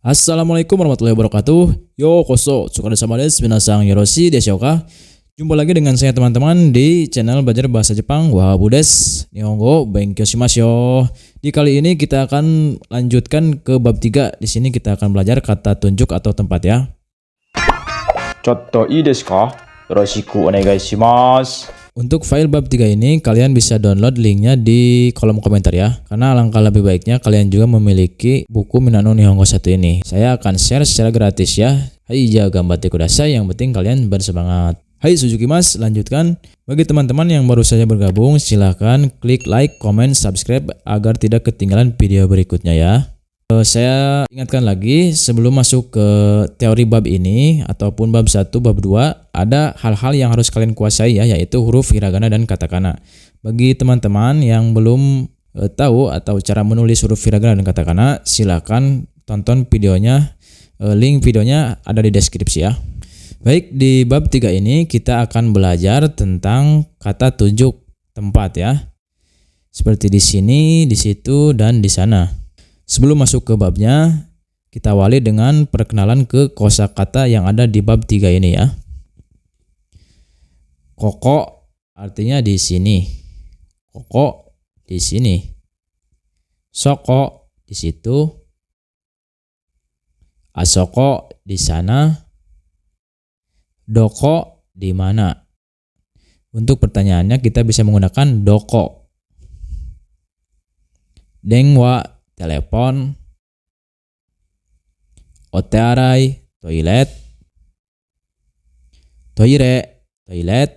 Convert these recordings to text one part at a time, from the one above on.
Assalamualaikum warahmatullahi wabarakatuh. Yo koso, tsukada sama desu, minasang yoroshi desho ka? Jumpa lagi dengan saya teman-teman di channel belajar bahasa Jepang Wahabu des. Nihongo benkyou shimasu yo. Di kali ini kita akan lanjutkan ke bab 3. Di sini kita akan belajar kata tunjuk atau tempat ya. Chotto ii desu ka? Yoroshiku onegai shimasu. Untuk file bab 3 ini kalian bisa download linknya di kolom komentar ya. Karena alangkah lebih baiknya kalian juga memiliki buku Minano Nihongo 1 ini. Saya akan share secara gratis ya. Hai gambatte kudasai, yang penting kalian bersemangat. Hai Suzuki Mas, lanjutkan. Bagi teman-teman yang baru saja bergabung, silahkan klik like, comment, subscribe agar tidak ketinggalan video berikutnya ya. Saya ingatkan lagi sebelum masuk ke teori bab ini ataupun bab 1, bab 2, ada hal-hal yang harus kalian kuasai ya, yaitu huruf hiragana dan katakana. Bagi teman-teman yang belum tahu atau cara menulis huruf hiragana dan katakana, silakan tonton videonya. Link videonya ada di deskripsi ya. Baik, di bab 3 ini kita akan belajar tentang kata tunjuk tempat ya. Seperti di sini, di situ, dan di sana. Sebelum masuk ke babnya, kita awali dengan perkenalan ke kosakata yang ada di bab 3 ini ya. Koko artinya di sini. Koko di sini. Soko di situ. Asoko di sana. Doko di mana. Untuk pertanyaannya kita bisa menggunakan doko. Dengwa telepon, otearai, toilet, toire, toilet.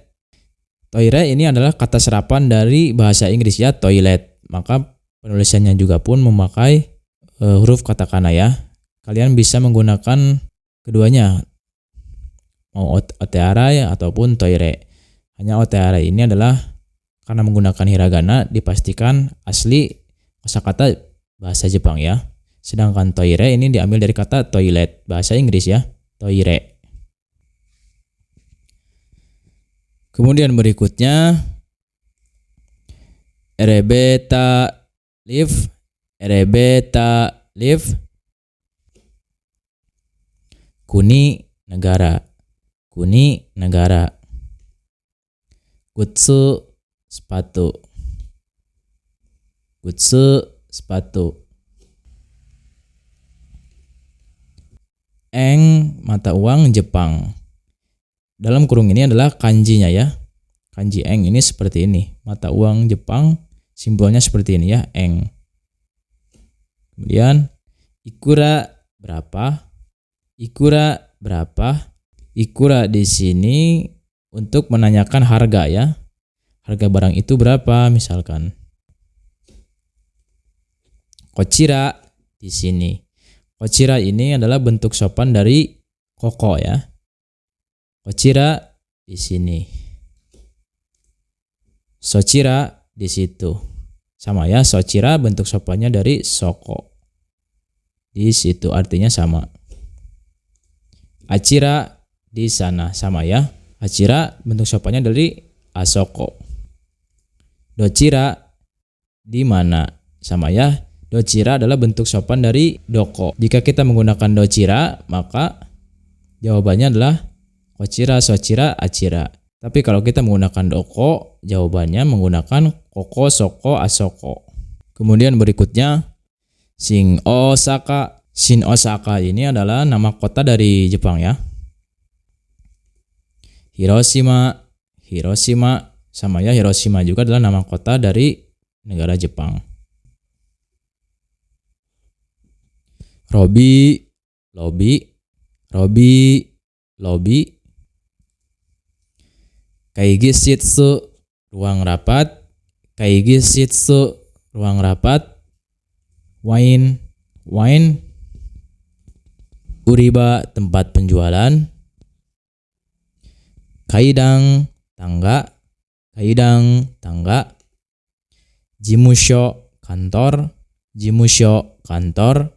Toire ini adalah kata serapan dari bahasa Inggris ya, toilet. Maka penulisannya juga pun memakai huruf katakana ya. Kalian bisa menggunakan keduanya, mau otearai ataupun toire. Hanya otearai ini adalah karena menggunakan hiragana, dipastikan asli kosakata bahasa Jepang ya. Sedangkan toire ini diambil dari kata toilet, bahasa Inggris ya, toire. Kemudian berikutnya erebeta lift, erebeta lift. Kuni negara, kuni negara. Gutsu sepatu, gutsu sepatu. Eng mata uang Jepang. Dalam kurung ini adalah kanjinya ya. Kanji eng ini seperti ini. Mata uang Jepang simbolnya seperti ini ya, eng. Kemudian ikura berapa? Ikura berapa? Ikura di sini untuk menanyakan harga ya. Harga barang itu berapa misalkan. Kochira di sini. Kochira ini adalah bentuk sopan dari koko ya. Kochira di sini. Sochira di situ. Sama ya, sochira bentuk sopannya dari soko. Di situ artinya sama. Achira di sana, sama ya. Achira bentuk sopannya dari asoko. Dochira di mana, sama ya. Dochira adalah bentuk sopan dari doko. Jika kita menggunakan dochira, maka jawabannya adalah kochira, sochira, achira. Tapi kalau kita menggunakan doko, jawabannya menggunakan koko, soko, asoko. Kemudian berikutnya Shin Osaka. Shin Osaka ini adalah nama kota dari Jepang ya. Hiroshima, Hiroshima, sama ya, Hiroshima juga adalah nama kota dari negara Jepang. Robi, lobi, robi, lobi. Kaigi shitsu, ruang rapat. Kaigi shitsu, ruang rapat. Wine, wine. Uriba, tempat penjualan. Kaidang, tangga. Kaidang, tangga. Jimusho, kantor. Jimusho, kantor.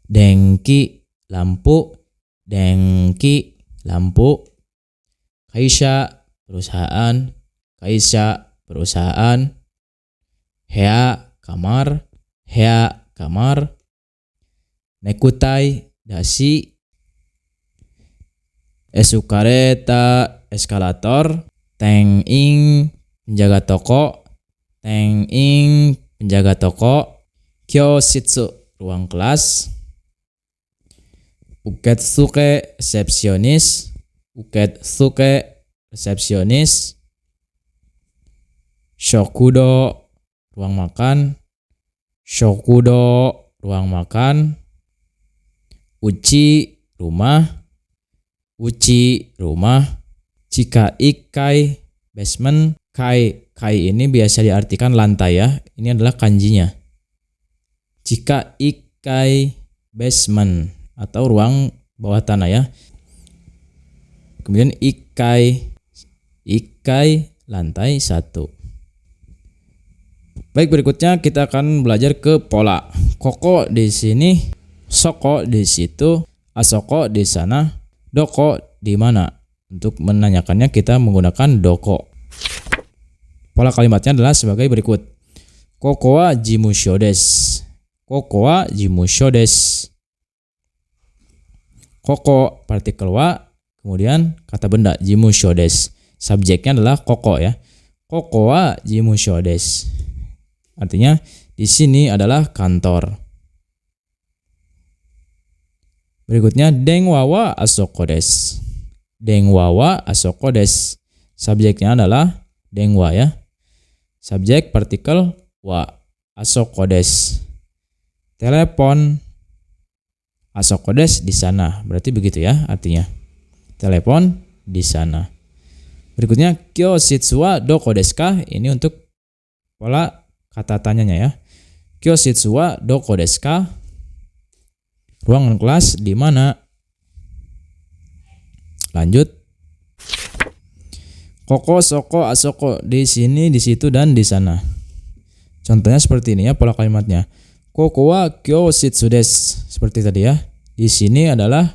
Denki, lampu. Denki, lampu. Kaisha, perusahaan. Kaisha, perusahaan. Hea, kamar. Hea, kamar. Nekutai, dasi. Esukareta, eskalator. Teng-ing, penjaga toko. Teng-ing, penjaga toko. Kyositsu, ruang kelas. Uketsuke, resepsionis. Uketsuke, resepsionis. Shokudo, ruang makan. Shokudo, ruang makan. Uchi, rumah. Uchi, rumah. Jika ikai, basement. Kai ini biasa diartikan lantai ya. Ini adalah kanjinya. Jika ikai, basement atau ruang bawah tanah ya. Kemudian ikai, lantai 1. Baik, berikutnya kita akan belajar ke pola. Koko di sini, soko di situ, asoko di sana, doko di mana. Untuk menanyakannya kita menggunakan doko. Pola kalimatnya adalah sebagai berikut. Koko wa jimusho desu. Koko wa jimusho desu. Koko partikel wa, kemudian kata benda jimusho desu. Subjeknya adalah koko ya. Koko wa jimusho desu. Artinya di sini adalah kantor. Berikutnya denwa wa asoko desu. Denwa wa asoko desu. Subjeknya adalah denwa ya. Subjek partikel wa, asoko desu. Telepon, asoko desu di sana. Berarti begitu ya artinya. Telepon di sana. Berikutnya kyoshitsu wa doko desu ka? Ini untuk pola kata tanyanya ya. Kyoshitsu wa doko desu ka? Ruangan kelas di mana? Lanjut. Koko, soko, asoko, di sini, di situ, dan di sana. Contohnya seperti ini ya pola kalimatnya. Koko wa kyoshitsu desu. Seperti tadi ya. Di sini adalah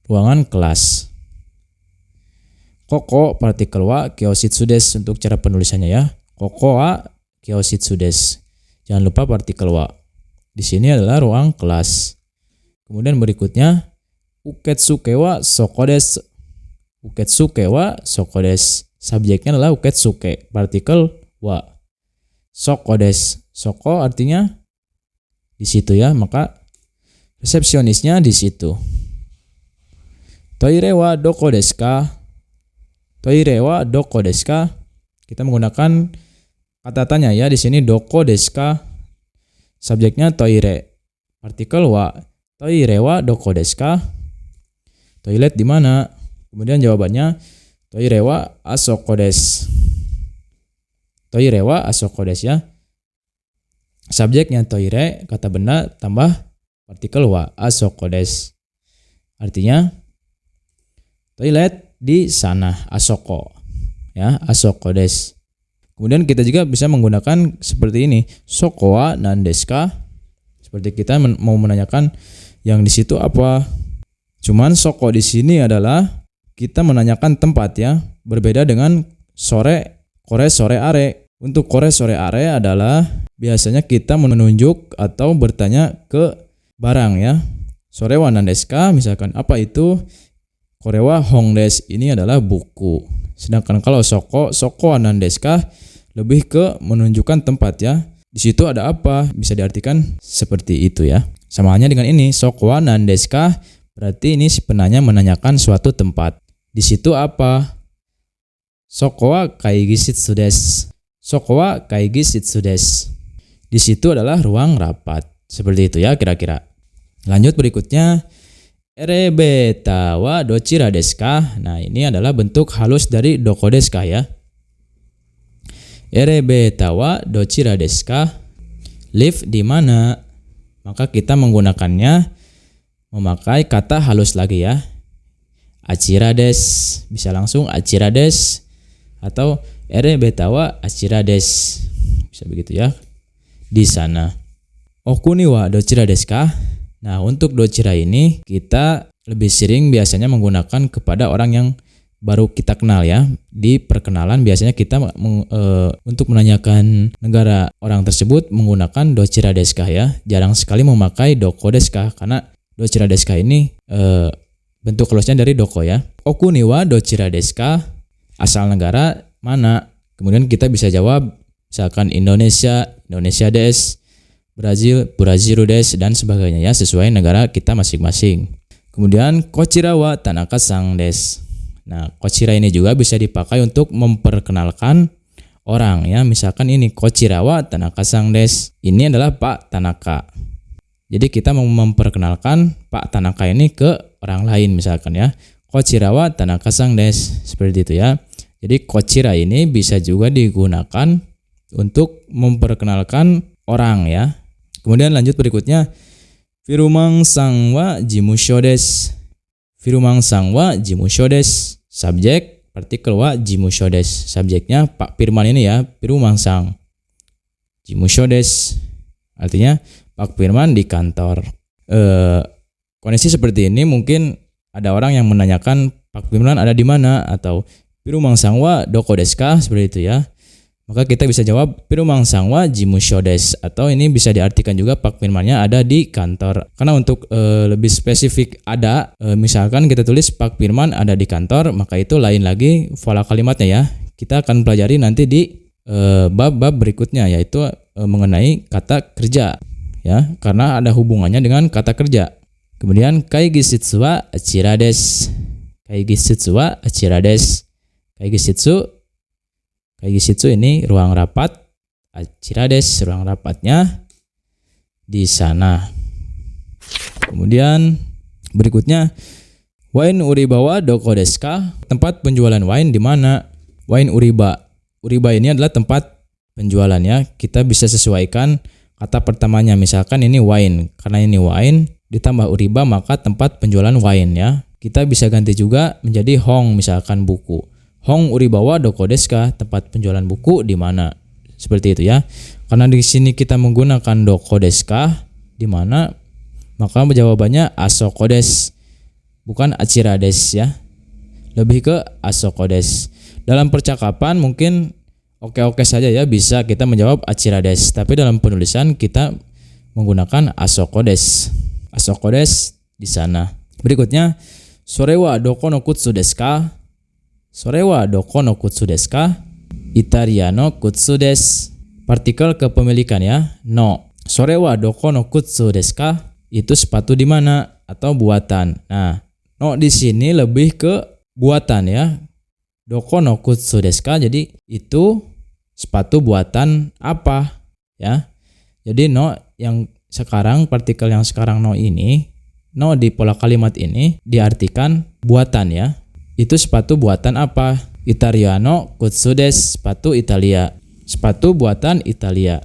ruangan kelas. Koko partikel wa kyoshitsu desu untuk cara penulisannya ya. Koko wa kyoshitsu desu. Jangan lupa partikel wa. Di sini adalah ruang kelas. Kemudian berikutnya uketsuke wa soko desu. Uketsuke wa soko desu. Subjeknya adalah uketsuke, partikel wa. Soko desu. Soko artinya di situ ya, maka resepsionisnya di situ. Toire wa doko desu ka? Toire wa doko desu ka? Kita menggunakan kata tanya ya, di sini doko desu ka? Subjeknya toire, partikel wa. Toire wa doko desu ka? Toilet di mana? Kemudian jawabannya toire wa asoko desu. Toire wa asoko desu ya. Subjeknya toire, kata benda tambah partikel wa, asoko desu. Artinya toilet di sana, asoko. Ya, asoko desu. Kemudian kita juga bisa menggunakan seperti ini. Soko wa nan desu ka? Seperti kita mau menanyakan yang di situ apa. Cuman soko di sini adalah kita menanyakan tempat ya. Berbeda dengan sore, kore, sore, are. Untuk kore, sore, are adalah biasanya kita menunjuk atau bertanya ke barang ya. Sore wa nan desu ka? Misalkan apa itu? Kore wa hong desu. Ini adalah buku. Sedangkan kalau soko wa nan desu ka? Lebih ke menunjukkan tempat ya. Di situ ada apa? Bisa diartikan seperti itu ya. Sama halnya dengan ini, soko wa nan desu ka? Berarti ini si penanya menanyakan suatu tempat. Di situ apa? Soko wa kaigishitsu desu. Soko wa kaigishitsu desu. Di situ adalah ruang rapat. Seperti itu ya kira-kira. Lanjut berikutnya. Erebeta wa dochira desu ka? Nah, ini adalah bentuk halus dari doko desu ka ya. Erebeta wa dochira desu ka? Lift di mana? Maka kita menggunakannya memakai kata halus lagi ya. Achira desu. Bisa langsung achira desu atau erebeta wa achira desu. Bisa begitu ya. Di sana. Okuni wa dochira desu ka? Nah, untuk dochira ini kita lebih sering biasanya menggunakan kepada orang yang baru kita kenal ya. Di perkenalan biasanya kita untuk menanyakan negara orang tersebut menggunakan dochira desu ka ya. Jarang sekali memakai doko desu ka karena dochira desu ka ini bentuk close-nya dari doko ya. Oku ni wa dochira desu ka? Asal negara mana? Kemudian kita bisa jawab misalkan Indonesia, Indonesia desu, Brazil, Brazil desu, dan sebagainya ya, sesuai negara kita masing-masing. Kemudian kochira wa Tanaka-san desu. Nah, kochira ini juga bisa dipakai untuk memperkenalkan orang ya. Misalkan ini kochira wa Tanaka-san desu. Ini adalah Pak Tanaka. Jadi kita mau memperkenalkan Pak Tanaka ini ke orang lain misalkan ya. Kochira wa Tanaka-san desu. Seperti itu ya. Jadi kochira ini bisa juga digunakan untuk memperkenalkan orang ya. Kemudian lanjut berikutnya. Firumang-san wa jimusho desu. Firumang-san wa jimusho desu. Subjek, partikel wa jimusho desu. Subjeknya Pak Firman ini ya, Firumang-san. Jimusho desu. Artinya Pak Firman di kantor. Kondisi seperti ini mungkin ada orang yang menanyakan Pak Firman ada di mana atau Firumang-san wa doko desu ka? Seperti itu ya. Maka kita bisa jawab Firumang-san wa jimusho desu, atau ini bisa diartikan juga Pak Firman-nya ada di kantor. Karena untuk lebih spesifik ada, misalkan kita tulis Pak Firman ada di kantor, maka itu lain lagi pola kalimatnya ya. Kita akan pelajari nanti di bab-bab berikutnya, yaitu mengenai kata kerja ya, karena ada hubungannya dengan kata kerja. Kemudian kaigishitsu wa achira desu. Kaigishitsu wa achira desu. Kaigishitsu ini ruang rapat, achira desu ruang rapatnya di sana. Kemudian berikutnya wine uriba wa doko desu ka? Tempat penjualan wine di mana? Wine uriba. Uriba ini adalah tempat penjualannya. Kita bisa sesuaikan kata pertamanya, misalkan ini wine. Karena ini wine ditambah uriba maka tempat penjualan wine ya. Kita bisa ganti juga menjadi hong, misalkan buku. Hong uriba wa doko desu ka? Tempat penjualan buku di mana? Seperti itu ya. Karena di sini kita menggunakan doko desu ka? Di mana? Maka jawabannya asoko desu. Bukan achira desu ya. Lebih ke asoko desu. Dalam percakapan mungkin oke-oke saja ya, bisa kita menjawab achira desu. Tapi dalam penulisan kita menggunakan asoko desu. Asoko desu di sana. Berikutnya, sore wa doko no kutsu desu ka? Sore wa doko no kutsu desu ka? Italia no kutsu desu. Partikel kepemilikan ya, no. Sore wa doko no kutsu desu ka? Itu sepatu di mana atau buatan. Nah, no di sini lebih ke buatan ya. Doko no kutsu desu ka? Jadi itu sepatu buatan apa ya. Jadi no yang sekarang, partikel yang sekarang no ini, no di pola kalimat ini diartikan buatan ya. Itu sepatu buatan apa? Italiano kutsu desu, sepatu Italia. Sepatu buatan Italia.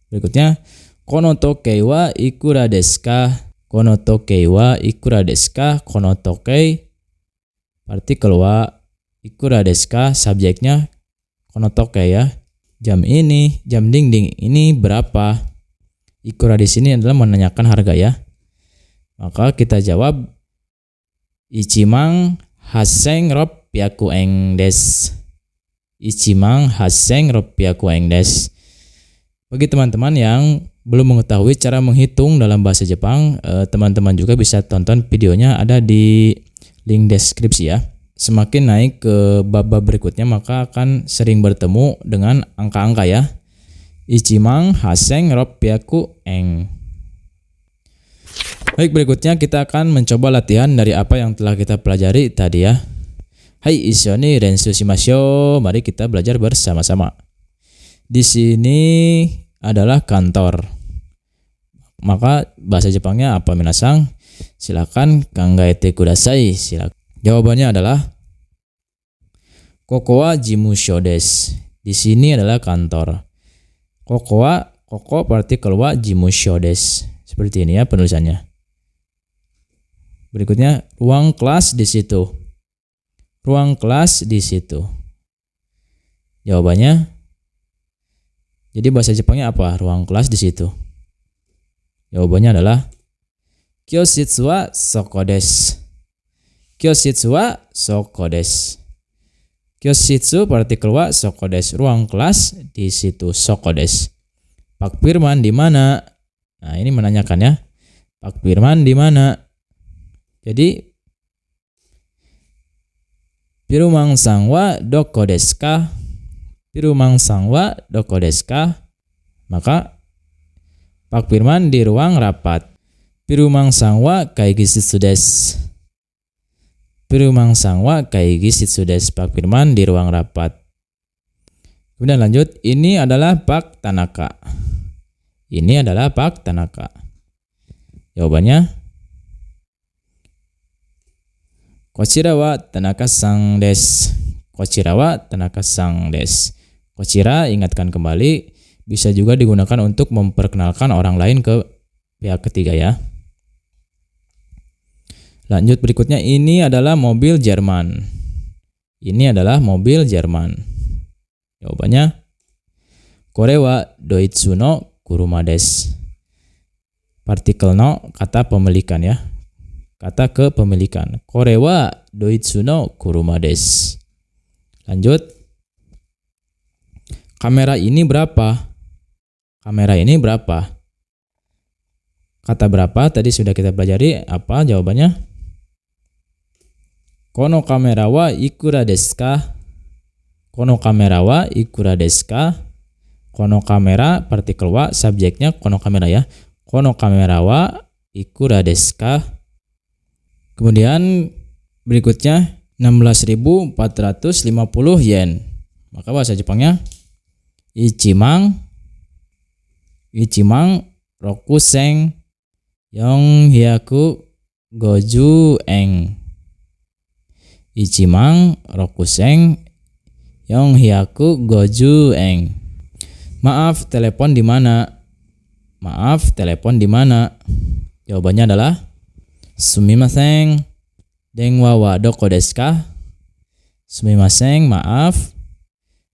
Berikutnya, kono tokei wa ikura desu ka? Kono tokei wa ikura desu ka? Kono tokei partikel wa ikura desu ka? Subjeknya kono tokei ya. Jam ini, jam dinding ini berapa? Ikura di sini adalah menanyakan harga ya. Maka kita jawab ichimang hasseng ropyaku eng desu. Ichimang hasseng ropyaku eng desu. Bagi teman-teman yang belum mengetahui cara menghitung dalam bahasa Jepang, teman-teman juga bisa tonton videonya, ada di link deskripsi ya. Semakin naik ke bab-bab berikutnya maka akan sering bertemu dengan angka-angka ya. Ichimang hasseng ropyaku eng. Baik, berikutnya kita akan mencoba latihan dari apa yang telah kita pelajari tadi ya. Hai, issho ni rensu shimashou. Mari kita belajar bersama-sama. Di sini adalah kantor. Maka bahasa Jepangnya apa minasang? Silakan kangaete kudasai. Silakan. Jawabannya adalah koko wa jimusho desu. Di sini adalah kantor. Koko partikel wa jimusho desu. Seperti ini ya penulisannya. Berikutnya, ruang kelas di situ. Ruang kelas di situ. Jawabannya, jadi bahasa Jepangnya apa? Ruang kelas di situ. Jawabannya adalah kyoshitsu wa soko desu. Kyoshitsu wa soko desu. Kyoshitsu partikel wa soko desu. Ruang kelas di situ soko desu. Pak Firman di mana? Nah, ini menanyakan ya. Pak Firman di mana? Jadi Pirumang-san wa doko desu ka? Pirumang-san wa doko desu ka? Maka Pak Firman di ruang rapat. Pirumang-san wa kaigishitsu desu. Pirumang-san wa kaigishitsu desu. Pak Firman di ruang rapat. Kemudian lanjut, ini adalah Pak Tanaka. Ini adalah Pak Tanaka. Jawabannya, Kochira wa Tanaka-san desu. Kochira wa Tanaka-san desu. Kochira, ingatkan kembali, bisa juga digunakan untuk memperkenalkan orang lain ke pihak ketiga ya. Lanjut berikutnya, ini adalah mobil Jerman. Ini adalah mobil Jerman. Jawabannya, Kore wa doitsu no kuruma desu. Partikel no kata pemilikan ya. Kata kepemilikan. Kore wa doitsu no kuruma desu. Lanjut. Kamera ini berapa? Kamera ini berapa? Kata berapa tadi sudah kita pelajari. Apa jawabannya? Kono kamera wa ikura desu ka? Kono kamera wa ikura desu ka? Kono kamera partikel wa, subjeknya kono kamera ya. Kono kamera wa ikura desu ka? Kemudian berikutnya 16.450 yen. Maka bahasa Jepangnya ichimang rokusen 450 yen. Ichimang rokusen 450 yen. Maaf, telepon di mana? Maaf, telepon di mana? Jawabannya adalah sumimasen, denwa wa doko desu ka? Sumimasen, maaf.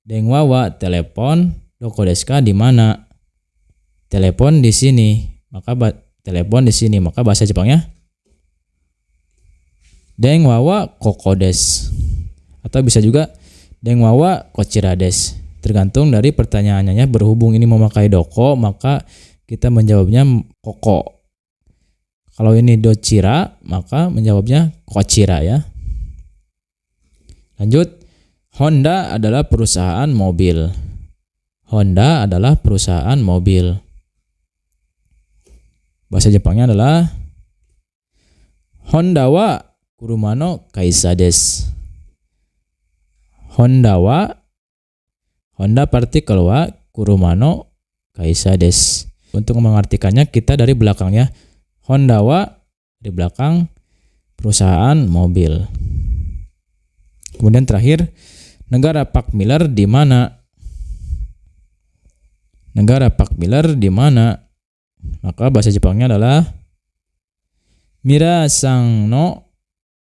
Denwa wa telepon, doko desu ka di mana? Telepon di sini. Maka telepon di sini. Maka bahasa Jepangnya denwa wa koko desu. Atau bisa juga denwa wa kochira desu. Tergantung dari pertanyaannya. Berhubung ini memakai doko, maka kita menjawabnya koko. Kalau ini dochira, maka menjawabnya kochira ya. Lanjut. Honda adalah perusahaan mobil. Honda adalah perusahaan mobil. Bahasa Jepangnya adalah Honda wa kuruma no kaisa desu. Honda partikel wa kuruma no kaisa desu. Untuk mengartikannya kita dari belakangnya. Honda wa di belakang perusahaan mobil. Kemudian terakhir, negara Pak Miller di mana? Negara Pak Miller di mana? Maka bahasa Jepangnya adalah Mira-san no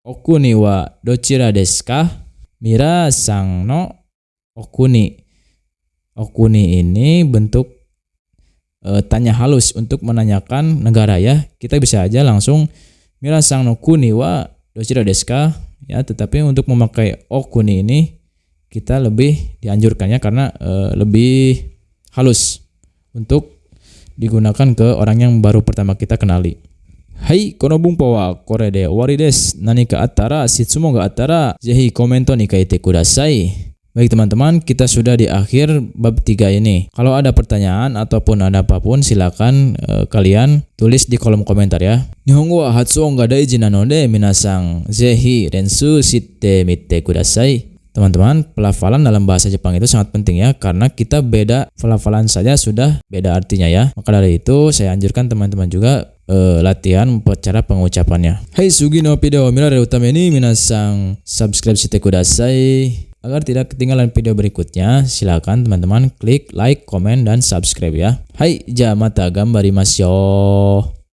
okuni wa dochira desu ka? Mira-san no okuni. Okuni ini bentuk tanya halus untuk menanyakan negara ya. Kita bisa aja langsung Mira-san no kuni wa dochira desu ka? Ya, tetapi untuk memakai okuni ini kita lebih dianjurkannya karena lebih halus untuk digunakan ke orang yang baru pertama kita kenali. Hai, kono bunpo wa kore de owari desu. Nanika attara shitsumo ga attara zehi komento ni kaite kudasai. Baik teman-teman, kita sudah di akhir bab 3 ini. Kalau ada pertanyaan ataupun ada apapun, silakan kalian tulis di kolom komentar ya. Nihongo wa hatsuon ga daiji nanode minasang zehi rensu shitte mitte kudasai. Teman-teman, pelafalan dalam bahasa Jepang itu sangat penting ya, karena kita beda pelafalan saja sudah beda artinya ya. Maka dari itu saya anjurkan teman-teman juga latihan cara pengucapannya. Hai, sugi no video mirareru tame ni minasang subscribe shite kudasai. Agar tidak ketinggalan video berikutnya, silakan teman-teman klik like, komen, dan subscribe ya. Hai, ja mata gambarimasu.